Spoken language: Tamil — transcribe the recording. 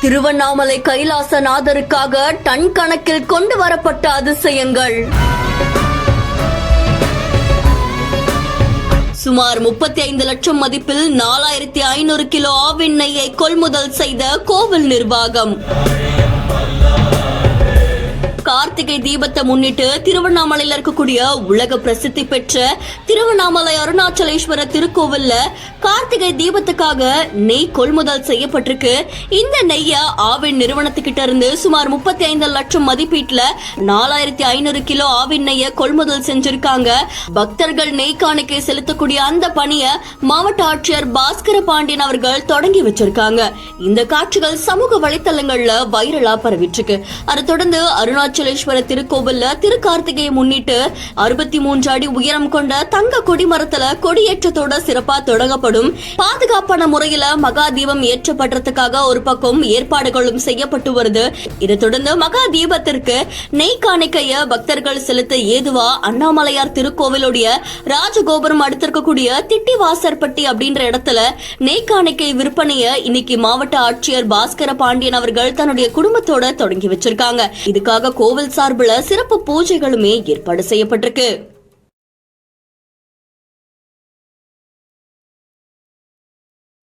திருவண்ணாமலை கைலாசநாதருக்காக டன் கணக்கில் கொண்டு வரப்பட்ட அதிசயங்கள். சுமார் 35 லட்சம் மதிப்பில் 4500 கிலோ ஆவின் நெய்யை கொள்முதல் செய்த கோவில் நிர்வாகம். கார்த்திகை தீபத்தை முன்னிட்டு திருவண்ணாமலையில் இருக்கக்கூடிய உலக பிரசித்தி பெற்ற திருவண்ணாமலை அருணாச்சலேஸ்வரர் திருக்கோவில்ல கார்த்திகை தீபத்துக்காக நெய் கொள்முதல் செய்யப்பட்டிருக்கு. இந்த நெய்ய ஆவின் நிறுவனத்துக்கிட்ட இருந்து சுமார் 35 லட்சம் மதிப்பீட்டுல 4500 கிலோ ஆவின் நெய்ய கொள்முதல் செஞ்சிருக்காங்க. பக்தர்கள் நெய் காணிக்கை செலுத்தக்கூடிய அந்த பணிய மாவட்ட ஆட்சியர் பாஸ்கர பாண்டியன் அவர்கள் தொடங்கி வச்சிருக்காங்க. இந்த காட்சிகள் சமூக வலைதளங்கள்ல வைரலா பரவிட்டு இருக்கு. அதை தொடர்ந்து அருணாச்சலேஸ்வரர் திருக்கோவில்ல திருக்கார்த்திகையை முன்னிட்டு 63 அடி உயரம் கொண்ட தங்க கொடிமரத்துல கொடியேற்றத்தோட சிறப்பா தொடங்கப்படும். பாதுகாப்பான முறையில மகா தீபம் ஏற்றப்படுறதுக்காக ஒரு பக்கம் ஏற்பாடுகளும் செய்யப்பட்டு வருது. இதை தொடர்ந்து மகா தீபத்திற்கு நெய் காணிக்கைய பக்தர்கள் செலுத்த ஏதுவா அண்ணாமலையார் திருக்கோவிலுடைய ராஜகோபுரம் அடுத்திருக்கக்கூடிய திட்டிவாசற்பட்டி அப்படின்ற இடத்துல நெய் காணிக்கை விற்பனைய இன்னைக்கு மாவட்ட ஆட்சியர் பாஸ்கர பாண்டியன் அவர்கள் தன்னுடைய குடும்பத்தோட தொடங்கி வச்சிருக்காங்க. இதுக்காக கோவில் சார்பில் சிறப்பு பூஜைகளுமே ஏற்பாடு செய்யப்பட்டிருக்கு.